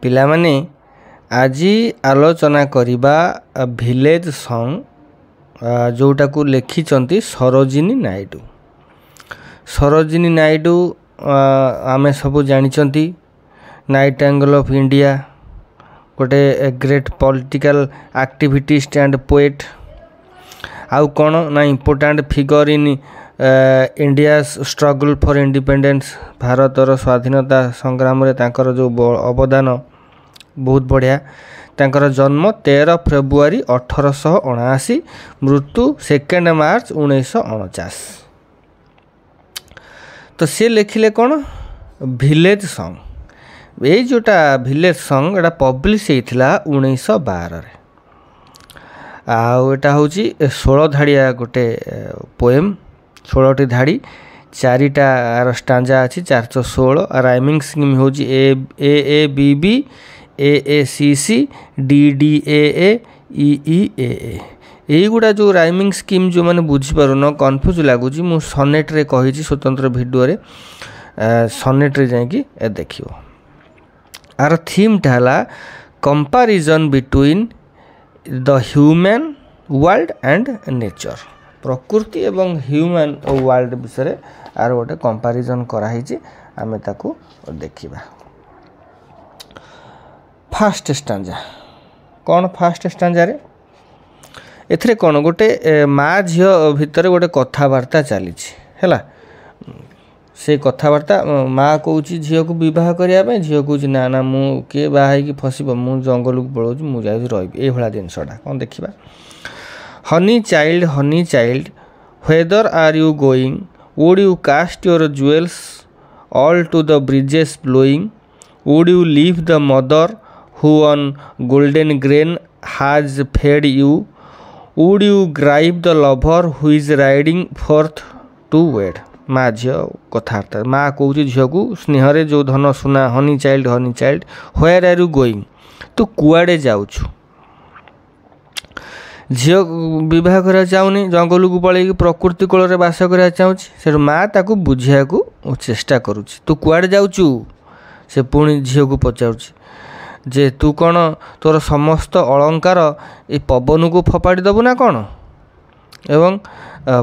ପିଲାମାନେ ଆଜି ଆଲୋଚନା କରିବା ଭିଲେଜ ସଙ୍ଗ ଯେଉଁଟାକୁ ଲେଖିଛନ୍ତି ସରୋଜିନୀ ନାଇଡୁ। ସରୋଜିନୀ ନାଇଡୁ ଆମେ ସବୁ ଜାଣିଛନ୍ତି ନାଇଟିଙ୍ଗେଲ୍ ଅଫ୍ ଇଣ୍ଡିଆ, ଗୋଟେ ଗ୍ରେଟ୍ ପଲିଟିକାଲ ଆକ୍ଟିଭିଟିଷ୍ଟ ଆଣ୍ଡ ପୋଏଟ୍। ଆଉ କ'ଣ ନା important figure in India's struggle for independence, ଭାରତର ସ୍ୱାଧୀନତା ସଂଗ୍ରାମରେ ତାଙ୍କର ଯେଉଁ ଅବଦାନ ବହୁତ ବଢ଼ିଆ। ତାଙ୍କର ଜନ୍ମ 13 ଫେବୃଆରୀ 1879, ମୃତ୍ୟୁ 2 ମାର୍ଚ୍ଚ 1949। ତ ସେ ଲେଖିଲେ କ'ଣ ଭିଲେଜ ସଙ୍ଗ। ଏଇ ଯେଉଁଟା ଭିଲେଜ ସଙ୍ଗ ଏଇଟା ପବ୍ଲିଶ ହେଇଥିଲା 1912ରେ। ଆଉ ଏଇଟା ହେଉଛି 16 ଧାଡ଼ିଆ ଗୋଟେ ପୋଏମ୍, 16ଟି ଧାଡ଼ି, 4ଟା ଷ୍ଟାଞ୍ଜା ଅଛି, 416। ରାଇମିଂ ସ୍କିମ୍ ହେଉଛି A A B B A A C C D D A A E E A A. এইগুড়া ଯେଉଁ ରାଇମିଂ ସ୍କିମ୍ ଯେଉଁମାନେ ବୁଝିପାରୁନ, କନଫ୍ୟୁଜ୍ ଲାଗୁଛି, ମୁଁ ସନେଟ୍ରେ କହିଛି ସ୍ୱତନ୍ତ୍ର ଭିଡ଼ିଓରେ, ସନେଟ୍ରେ ଯାଇକି ଦେଖିବ। ଆର ଥିମ୍ଟା ହେଲା comparison between the human world and nature. ପ୍ରକୃତି ଏବଂ ହ୍ୟୁମାନ୍ ୱାର୍ଲଡ ବିଷୟରେ ଆର ଗୋଟେ କମ୍ପାରିଜନ୍ କରାହେଇଛି, ଆମେ ତାକୁ ଦେଖିବା। ଫାଷ୍ଟ ଷ୍ଟାଞ୍ଜା କ'ଣ? ଫାଷ୍ଟ ଷ୍ଟାଞ୍ଜାରେ ଏଥିରେ କ'ଣ ଗୋଟେ ମା ଝିଅ ଭିତରେ ଗୋଟେ କଥାବାର୍ତ୍ତା ଚାଲିଛି ହେଲା। ସେ କଥାବାର୍ତ୍ତା, ମା କହୁଛି ଝିଅକୁ ବିବାହ କରିବା ପାଇଁ, ଝିଅ କହୁଛି ନା ନା ମୁଁ କିଏ ବାହା ହେଇକି ଫସିବ, ମୁଁ ଜଙ୍ଗଲକୁ ପଳାଉଛି, ମୁଁ ଯାଉଛି ରହିବି, ଏଇଭଳିଆ ଜିନିଷଟା କ'ଣ ଦେଖିବା। Honey child whether are you going, would you cast your jewels all to the breezes blowing, would you leave the mother who on golden grain has fed you, would you gripe the lover who is riding forth to wed। ମା ଝିଅ କଥାବାର୍ତ୍ତା, ମା କହୁଛି ଝିଅକୁ ସ୍ନେହରେ ଯେଉଁ ଧନ ସୁନା, honey child where are you going, ତୁ କୁଆଡ଼େ ଯାଉଛୁ। ଝିଅ ବିବାହ କରିବାକୁ ଚାହୁଁନି, ଜଙ୍ଗଲକୁ ପଳେଇକି ପ୍ରକୃତି କୋଳରେ ବାସ କରିବାକୁ ଚାହୁଁଛି। ସେଠୁ ମା ତାକୁ ବୁଝିବାକୁ ଚେଷ୍ଟା କରୁଛି, ତୁ କୁଆଡ଼େ ଯାଉଛୁ। ସେ ପୁଣି ଝିଅକୁ ପଚାରୁଛି ଯେ ତୁ କ'ଣ ତୋର ସମସ୍ତ ଅଳଙ୍କାର ଏ ପବନକୁ ଫୋପାଡ଼ି ଦେବୁ ନା କ'ଣ। ଏବଂ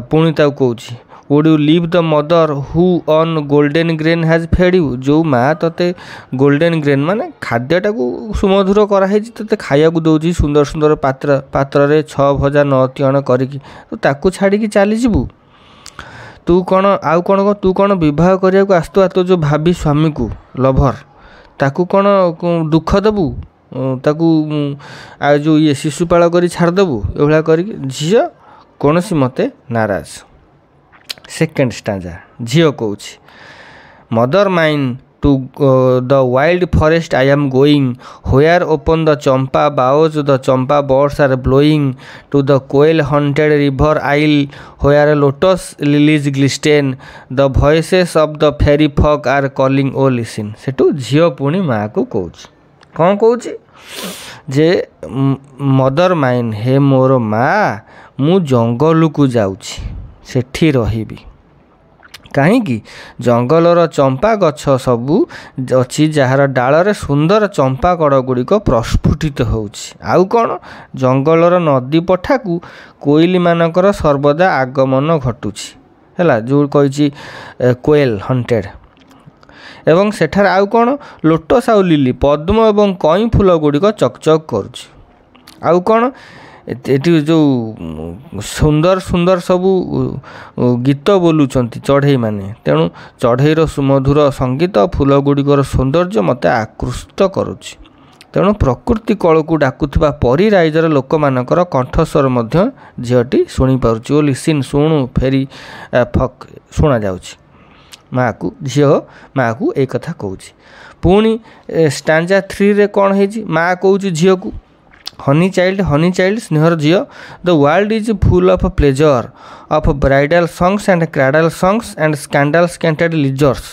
ପୁଣି ତାକୁ କହୁଛି would you leave the mother who on golden grain has fed you, ଯେଉଁ ମା ତୋତେ ଗୋଲ୍ଡେନ୍ ଗ୍ରେନ୍ ମାନେ ଖାଦ୍ୟଟାକୁ ସୁମଧୁର କରାହେଇଛି, ତୋତେ ଖାଇବାକୁ ଦେଉଛି ସୁନ୍ଦର ସୁନ୍ଦର ପାତ୍ରରେ 6 ଭଜା 9 ତିଅଣ କରିକି, ତୁ ତାକୁ ଛାଡ଼ିକି ଚାଲିଯିବୁ। ତୁ କ'ଣ ଆଉ କ'ଣ ତୁ କ'ଣ ବିବାହ କରିବାକୁ ଆସୁଥିବା ତୋ ଯେଉଁ ଭାବି ସ୍ୱାମୀକୁ, ଲଭର, ତାକୁ କ'ଣ ଦୁଃଖ ଦେବୁ, ତାକୁ ଆଉ ଯେଉଁ ଶିଶୁପାଳ କରି ଛାଡ଼ିଦେବୁ, ଏଭଳିଆ କରିକି। ଝିଅ କୌଣସି ମତେ ନାରାଜ। ସେକେଣ୍ଡ ଷ୍ଟାଞ୍ଜା, ଝିଅ କହୁଛି mother mine to the wild forest I am going, where upon the champa boughs the champa birds are blowing, to the koel haunted river isle where lotus lilies glisten, the voices of the fairy folk R calling O listen. ସେଠୁ ଝିଅ ପୁଣି ମାଆକୁ କହୁଛି, କ'ଣ କହୁଛି ଯେ ମଦର mine, ହେ ମୋର ମା, ମୁଁ ଜଙ୍ଗଲକୁ ଯାଉଛି, ସେଠି ରହିବି। କାହିଁକି? ଜଙ୍ଗଲର ଚମ୍ପା ଗଛ ସବୁ ଅଛି, ଯାହାର ଡାଳରେ ସୁନ୍ଦର ଚମ୍ପା କଡ଼ ଗୁଡ଼ିକ ପ୍ରସ୍ଫୁଟିତ ହେଉଛି। ଆଉ କ'ଣ? ଜଙ୍ଗଲର ନଦୀ ପଠାକୁ କୋଇଲିମାନଙ୍କର ସର୍ବଦା ଆଗମନ ଘଟୁଛି ହେଲା, ଯେଉଁ କହିଛି କୋଏଲ୍ ହଣ୍ଟେଡ୍। ଏବଂ ସେଠାରେ ଆଉ କ'ଣ? ଲୋଟସ୍ ଆଉ ଲିଲି, ପଦ୍ମ ଏବଂ କଇଁ ଫୁଲ ଗୁଡ଼ିକ ଚକଚକ୍ କରୁଛି। ଆଉ କ'ଣ? ଏଠି ଯେଉଁ ସୁନ୍ଦର ସୁନ୍ଦର ସବୁ ଗୀତ ବୋଲୁଛନ୍ତି ଚଢ଼େଇମାନେ, ତେଣୁ ଚଢ଼େଇର ସୁମଧୁର ସଙ୍ଗୀତ, ଫୁଲ ଗୁଡ଼ିକର ସୌନ୍ଦର୍ଯ୍ୟ ମୋତେ ଆକୃଷ୍ଟ କରୁଛି। ତେଣୁ ପ୍ରକୃତି କୋଳକୁ ଡାକୁଥିବା ପରୀ ରାଇଜର ଲୋକମାନଙ୍କର କଣ୍ଠସ୍ୱର ମଧ୍ୟ ଝିଅଟି ଶୁଣିପାରୁଛି। ଓ ଲିସିନ୍, ଶୁଣୁ, ଫେରି ଫକ୍ ଶୁଣାଯାଉଛି। ମାଆକୁ, ଝିଅ ମାଆକୁ ଏଇ କଥା କହୁଛି। ପୁଣି ଷ୍ଟାଞ୍ଜା 3ରେ କ'ଣ ହେଇଛି? ମାଆ କହୁଛି ଝିଅକୁ, ହନି ଚାଇଲ୍ଡ ସ୍ନେହର ଝିଅ, the world is full of pleasure, of bridal songs and cradle songs and sandal scented leisures,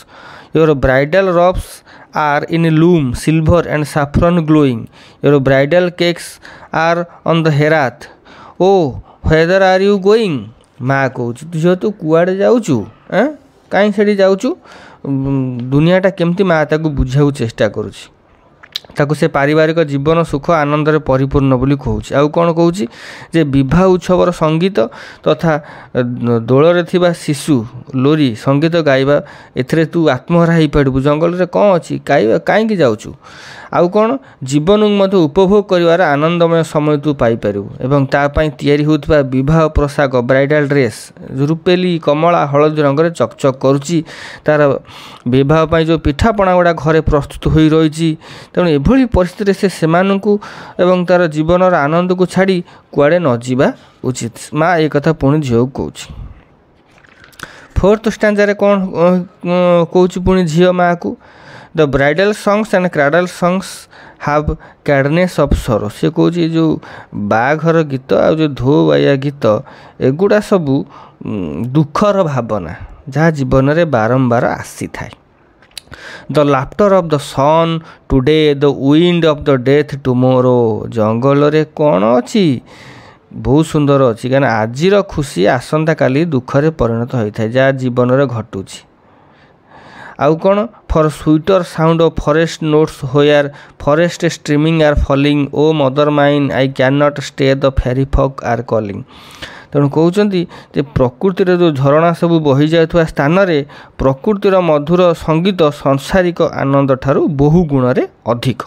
your bridal robes are in loom, silver and saffron glowing, your bridal cakes are on the hearth, oh whither are you going। ମା କହୁଛି, ଝିଅ ତୁ କୁଆଡ଼େ ଯାଉଛୁ, କାହିଁ ସେଠି ଯାଉଛୁ। ଦୁନିଆଟା କେମିତି ମା ତାକୁ ବୁଝିବାକୁ ଚେଷ୍ଟା କରୁଛି। ତାକୁ ସେ ପାରିବାରିକ ଜୀବନ ସୁଖ ଆନନ୍ଦରେ ପରିପୂର୍ଣ୍ଣ ବୋଲି କହୁଛି। ଆଉ କ'ଣ କହୁଛି ଯେ ବିବାହ ଉତ୍ସବର ସଙ୍ଗୀତ ତଥା ଦୋଳରେ ଥିବା ଶିଶୁ ଲୋରି ସଙ୍ଗୀତ ଗାଇବା, ଏଥିରେ ତୁ ଆତ୍ମହରା ହେଇପାରିବୁ। ଜଙ୍ଗଲରେ କ'ଣ ଅଛି କାହିଁକି ଯାଉଛୁ? ଆଉ କ'ଣ ଜୀବନକୁ ମଧ୍ୟ ଉପଭୋଗ କରିବାର ଆନନ୍ଦମୟ ସମୟ ତୁ ପାଇପାରିବୁ ଏବଂ ତା ପାଇଁ ତିଆରି ହେଉଥିବା ବିବାହ ପୋଷାକ ବ୍ରାଇଡ଼ାଲ୍ ଡ୍ରେସ୍ ରୂପେଲି କମଳା ହଳଦୀ ରଙ୍ଗରେ ଚକଚକ୍ କରୁଛି। ତା'ର ବିବାହ ପାଇଁ ଯେଉଁ ପିଠାପଣା ଗୁଡ଼ା ଘରେ ପ୍ରସ୍ତୁତ ହୋଇ ରହିଛି। ତେଣୁ ଏଭଳି ପରିସ୍ଥିତିରେ ସେ ସେମାନଙ୍କୁ ଏବଂ ତା'ର ଜୀବନର ଆନନ୍ଦକୁ ଛାଡ଼ି କୁଆଡ଼େ ନ ଯିବା ଉଚିତ। ମା ଏ କଥା ପୁଣି ଝିଅକୁ କହୁଛି। ଫୋର୍ଥ ଷ୍ଟାଞ୍ଜାରେ କ'ଣ କହୁଛି ପୁଣି ଝିଅ ମାଆକୁ? The bridal songs and cradle songs have cadence of sorrow. ସେ କହୁଛି ଯେଉଁ ବାହାଘର ଗୀତ ଆଉ ଯେଉଁ ଧୋ ବାଇଆ ଗୀତ ଏଗୁଡ଼ା ସବୁ ଦୁଃଖର ଭାବନା ଯାହା ଜୀବନରେ ବାରମ୍ବାର ଆସିଥାଏ। The laughter of the sun today, the wind of the death tomorrow. ଜଙ୍ଗଲରେ କ'ଣ ଅଛି? ବହୁତ ସୁନ୍ଦର ଅଛି, କାହିଁକିନା ଆଜିର ଖୁସି ଆସନ୍ତାକାଲି ଦୁଃଖରେ ପରିଣତ ହୋଇଥାଏ ଯାହା ଜୀବନରେ ଘଟୁଛି। ଆଉ କ'ଣ? Far sweeter sound of forest notes where forest streams are falling, O mother mine I can not stay the fairy folk R calling. ତେଣୁ କହୁଛନ୍ତି ଯେ ପ୍ରକୃତିର ଯେଉଁ ଝରଣା ସବୁ ବହିଯାଉଥିବା ସ୍ଥାନରେ ପ୍ରକୃତିର ମଧୁର ସଙ୍ଗୀତ ସଂସାରିକ ଆନନ୍ଦ ଠାରୁ ବହୁ ଗୁଣରେ ଅଧିକ।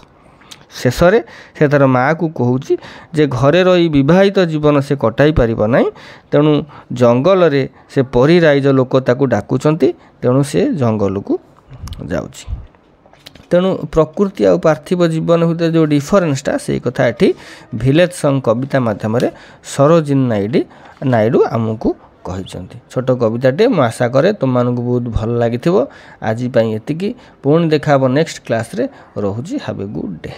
ଶେଷରେ ସେ ତା'ର ମାଆକୁ କହୁଛି ଯେ ଘରେ ରହି ବିବାହିତ ଜୀବନ ସେ କଟାଇ ପାରିବ ନାହିଁ, ତେଣୁ ଜଙ୍ଗଲରେ ସେ ପରିରାଇଜ ଲୋକ ତାକୁ ଡାକୁଛନ୍ତି, ତେଣୁ ସେ ଜଙ୍ଗଲକୁ ଯାଉଛି। ତେଣୁ ପ୍ରକୃତି ଆଉ ପାର୍ଥିବ ଜୀବନ ଭିତରେ ଯେଉଁ ଡିଫରେନ୍ସଟା ସେଇ କଥା ଏଠି ଭିଲେଜ ସଙ୍ଗ କବିତା ମାଧ୍ୟମରେ ସରୋଜିନୀ ନାଇଡୁ ଆମକୁ କହିଛନ୍ତି। ଛୋଟ କବିତାଟେ, ମୁଁ ଆଶା କରେ ତୁମମାନଙ୍କୁ ବହୁତ ଭଲ ଲାଗିଥିବ। ଆଜି ପାଇଁ ଏତିକି, ପୁଣି ଦେଖା ହେବ ନେକ୍ସଟ କ୍ଲାସ୍ରେ। ରହୁଛି। Have a good day.